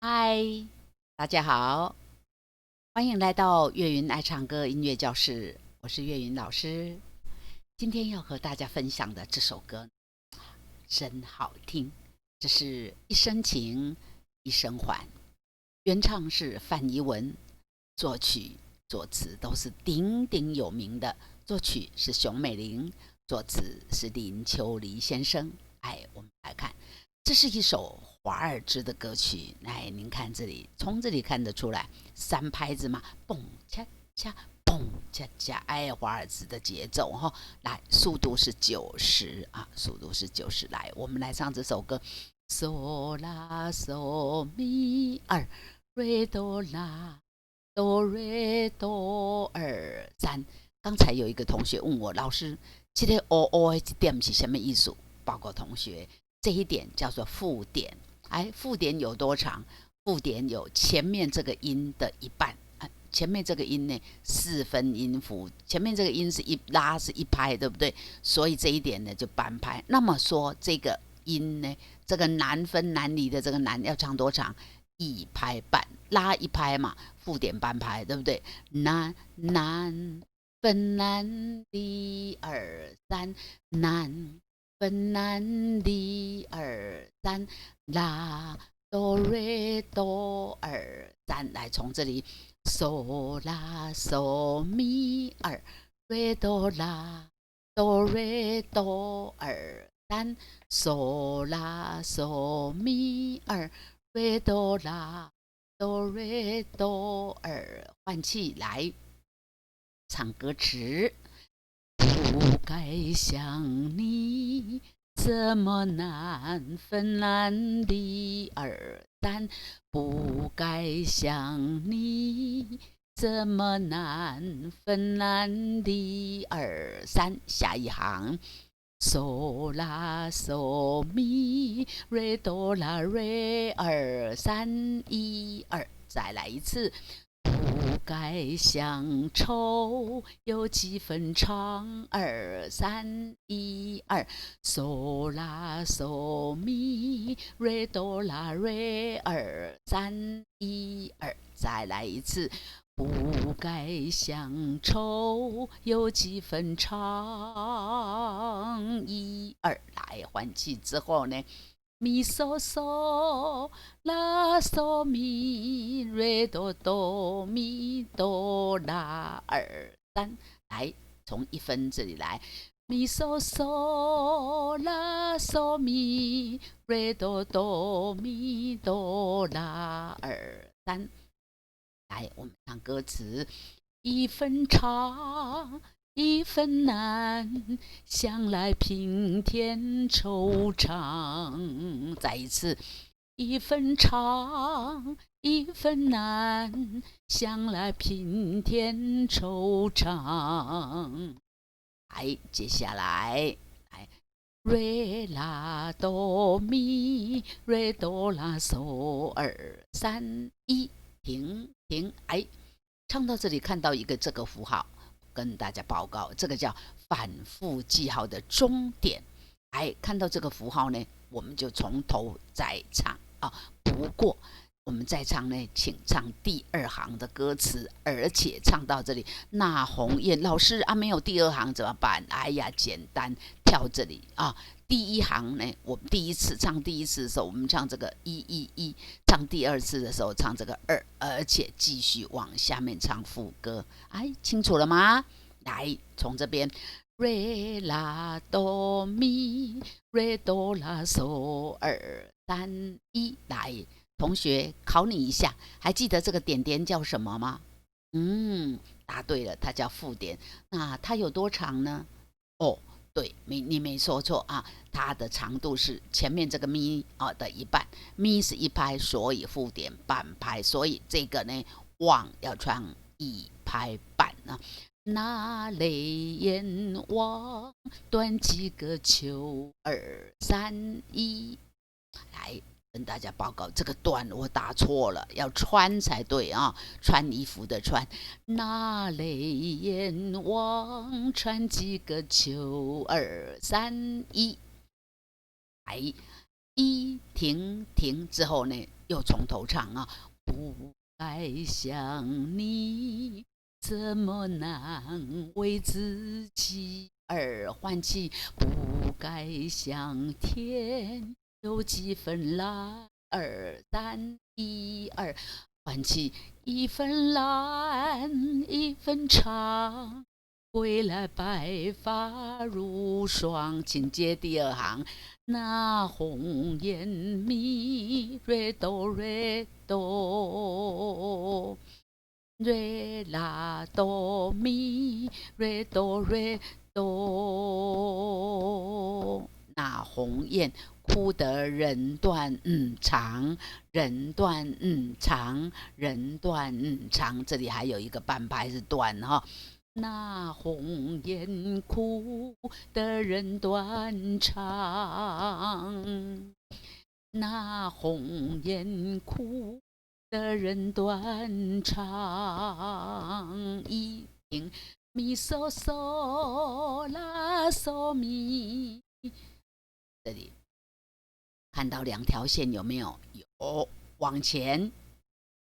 嗨，大家好，欢迎来到岳云爱唱歌音乐教室，我是岳云老师。今天要和大家分享的这首歌真好听，这是《一生情一生还》，原唱是范怡文，作曲作词都是鼎鼎有名的，作曲是熊美玲，作词是林秋离先生。我们来看，这是一首华尔兹的歌曲。您看这里，从这里看得出来，三拍子嘛，蹦恰恰，蹦恰恰，华尔兹的节奏哈。来，速度是90啊，速度是90。来，我们来唱这首歌。嗦啦嗦咪二，瑞哆啦哆瑞哆二三。刚才有一个同学问我，老师，这个哦哦这点是什么意思？报告同学，这一点叫做附点。附点有多长？附点有前面这个音的一半。前面这个音呢，4分音符，前面这个音是一拉是一拍，对不对？所以这一点呢就半拍。那么说这个音呢，这个难分难离的这个难要唱多长？1拍半，拉一拍嘛，附点半拍，对不对？难难分难离二三，难分难离二三，拉哆瑞哆二三。来，从这里嗦啦嗦咪二，瑞哆啦哆瑞哆二三，嗦啦嗦咪二，瑞哆啦哆瑞哆二。换气来唱歌词。不该想你，怎么难分难离二三？不该想你，怎么难分难离二三？下一行，嗦啦嗦咪瑞哆啦瑞二三一二，再来一次。不该乡愁有几分长，二三一二，嗦啦嗦咪瑞哆啦瑞二三一二，再来一次。不该乡愁有几分长，一二，来换气之后呢？咪嗦嗦啦嗦咪瑞哆哆咪哆啦二三。来，从1分这里来，咪嗦嗦啦嗦咪瑞哆哆咪哆啦二三。来，我们唱歌词。一分长一分难，想来平添惆怅。再一次，一分长一分难，想来平添惆怅。接下来，瑞啦哆咪瑞哆啦嗦二三一，停停。唱到这里，看到一个这个符号，跟大家报告，这个叫反复记号的终点。看到这个符号呢，我们就从头再唱啊。不过我们再唱呢，请唱第2行的歌词，而且唱到这里，那鸿雁老师啊，没有第2行怎么办？简单，跳这里啊。第1行呢，我们第一次唱第一次的时候，我们唱这个111，唱第2次的时候唱这个2，而且继续往下面唱副歌。清楚了吗？来，从这边，瑞啦哆咪瑞哆啦嗦二三一，来，同学考你一下，还记得这个点点叫什么吗？答对了，它叫附点。那它有多长呢？对，你没说错啊，它的长度是前面这个咪的一半，咪是1拍，所以附点半拍，所以这个呢望要唱1拍半呢。那泪眼望断几个秋，二三一，来跟大家报告，这个段我打错了，要穿才对啊，穿衣服的穿。那泪眼望穿几个秋，二三一，一停停之后呢，又从头唱啊，不该想你，怎么难为自己而欢喜？不该想天，有几分蓝？二三一二，欢喜一分蓝，一分长。归来白发如霜，请接第二行。那红颜咪瑞哆瑞哆，瑞拉哆咪瑞哆瑞哆。那红颜哭得人断肠，人断肠，人断肠。这里还有一个半拍是断哈。那红颜哭得人断肠，那红颜哭得人断肠。一听咪嗦嗦啦嗦咪，这里看到两条线有没有？有，往前。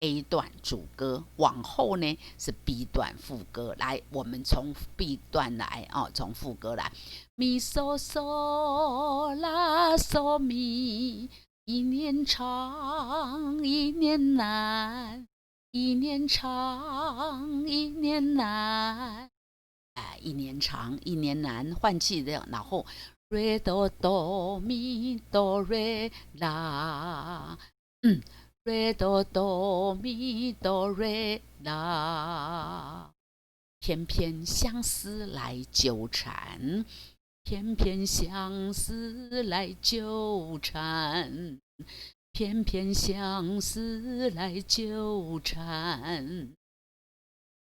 A 段主歌，往后呢是 B 段副歌。来，我们从 B 段来哦，从副歌来。咪嗦嗦啦嗦咪，一年长，一年难，一年长，一年难。一年长，一年难，换气的，然后瑞哆哆咪哆瑞啦，瑞哆哆咪哆瑞啦，偏偏相思来纠缠，偏偏相思来纠缠，偏偏相思来纠缠。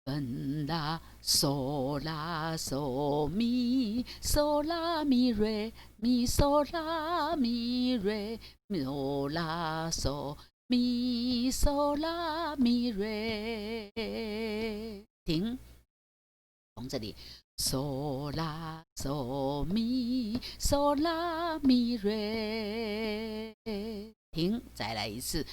分啦嗦啦嗦咪，嗦啦咪瑞，咪嗦啦咪瑞，嗦啦嗦。咪嗦啦咪瑞，停，从这里嗦啦嗦咪，嗦啦咪瑞，停，再来一次，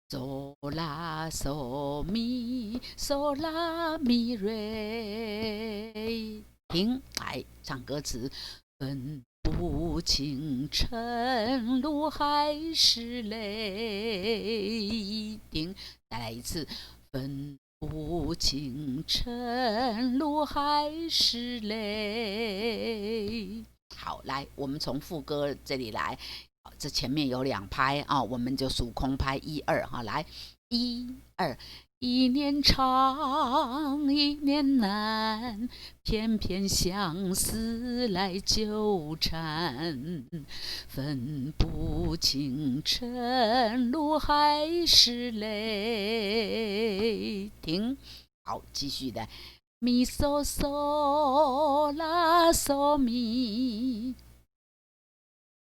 嗦啦嗦咪，嗦啦咪瑞，停，来唱歌词，分不清晨露还是泪，停，再来一次，分不清晨露还是泪。好，来，我们从副歌这里来，这前面有两拍啊，我们就数空拍一二哈，来，一二。一年长，一年难，偏偏相思来纠缠，分不清晨露还是泪。停，好，继续的，咪嗦嗦啦嗦咪，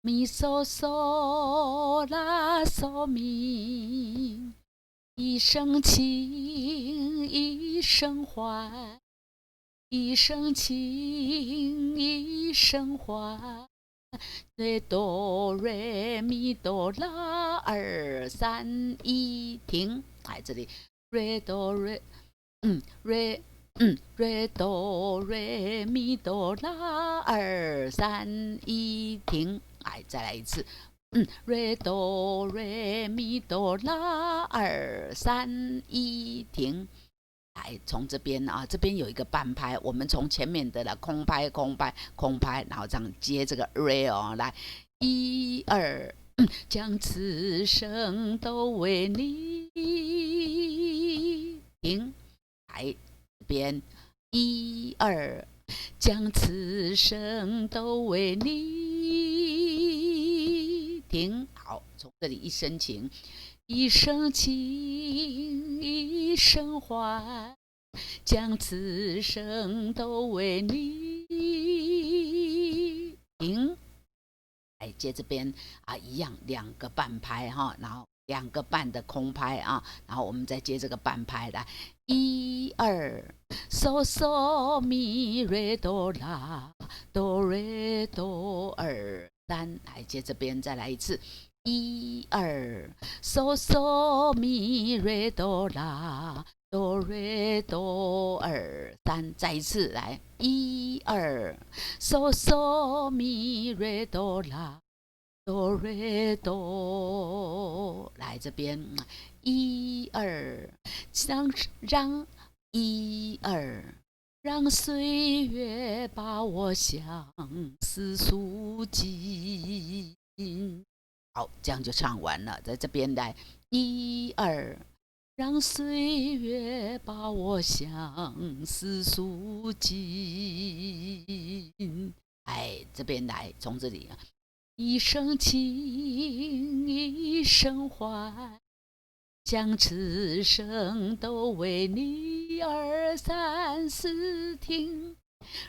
咪嗦嗦啦嗦咪。一生情，一生欢，一生情，一生欢。瑞哆瑞咪哆啦，二三一，停。来这里，瑞哆瑞，瑞哆瑞咪哆啦，二三一，停。来，再来一次。瑞哆瑞咪哆啦，二三一，停。来，从这边啊，这边有一个半拍，我们从前面的空拍，空拍，空拍，然后这样接这个瑞哦，来，一二，将此生都为你，停。来，这边一二，将此生都为你。停，好，从这里一生情，一生情，一生欢，将此生都为你。停，来接这边啊，一样两个半拍哈，然后两个半的空拍啊，然后我们再接这个半拍来，一二，嗦嗦咪瑞哆啦，哆瑞哆二。来接这边再来一次，一二嗦嗦咪瑞哆啦哆瑞哆二三，再一次来，一二嗦嗦咪瑞哆啦哆瑞哆，来这边，一二让一二。让岁月把我相思诉尽。好，这样就唱完了。在这边来，一二，让岁月把我相思诉尽。哎，这边来，从这里，一生情，一生欢。将此生都为你二三四听，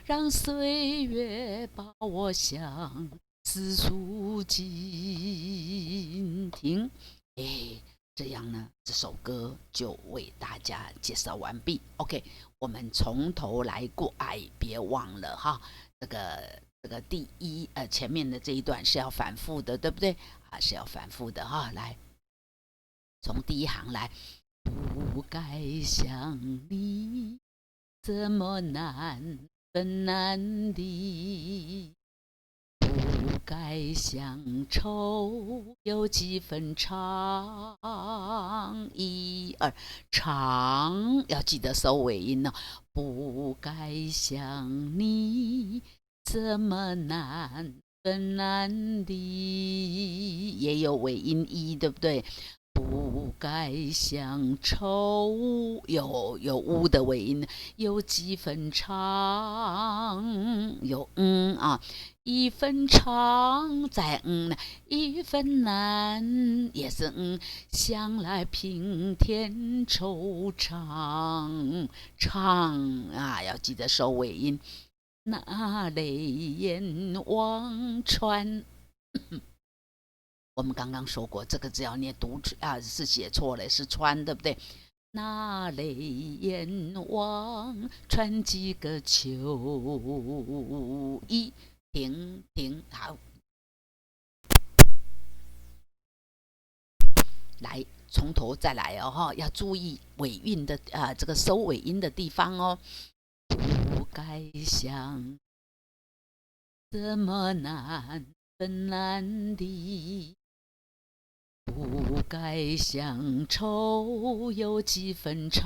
让岁月把我相思诉尽。听，这样呢，这首歌就为大家介绍完毕。OK， 我们从头来过，别忘了哈，这个第一前面的这一段是要反复的，对不对？是要反复的哈，来。从第一行来，不该想你，怎么难分难离？不该乡愁，有几分长？一二，长要记得收尾音哦。不该想你，怎么难分难离？也有尾音一，对不对？不该乡愁，有乌的尾音，有几分长，有一分长在一分难，也是想来平添惆怅，怅要记得收尾音，那泪眼望穿。我们刚刚说过，这个只要念读是写错了，是穿，对不对？那泪眼望穿几个秋，一停，好，来从头再来哦，要注意尾韵的这个收尾音的地方哦。不该想，怎么难分难离？不该乡愁，有几分长？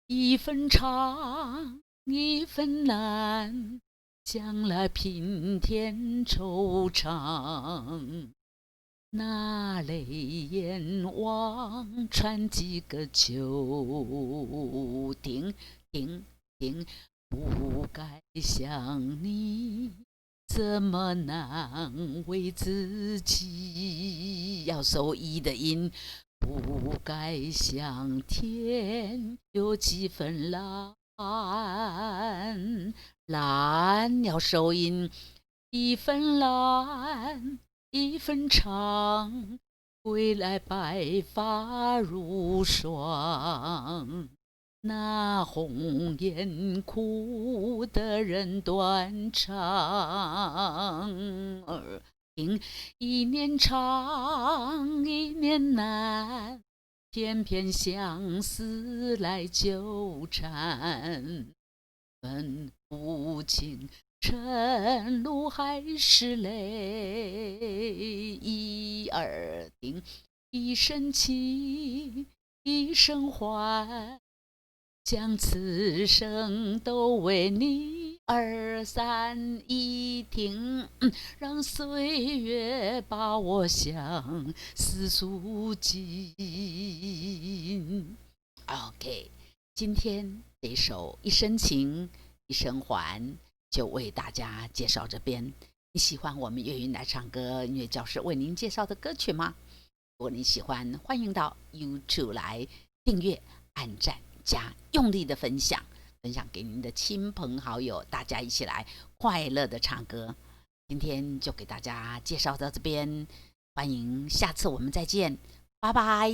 一分长，一分难，将来平添惆怅。那泪眼望穿几个秋？停，不该想你，怎么难为自己？要收一的音。不该想天，有几分蓝？蓝要收音，一分蓝，一分长。归来白发如霜。那红颜哭得人断肠，听一年长，一年难，偏偏相思来纠缠。分不清晨露还是泪，一二听，一生情，一生欢。将此生都为你二三一听，让岁月把我相思诉尽。OK， 今天这首一生情一生还就为大家介绍这边。你喜欢我们粤语来唱歌音乐教室为您介绍的歌曲吗？如果你喜欢，欢迎到 YouTube 来订阅、按赞加用力的分享给您的亲朋好友，大家一起来快乐的唱歌。今天就给大家介绍到这边，欢迎下次我们再见，拜拜。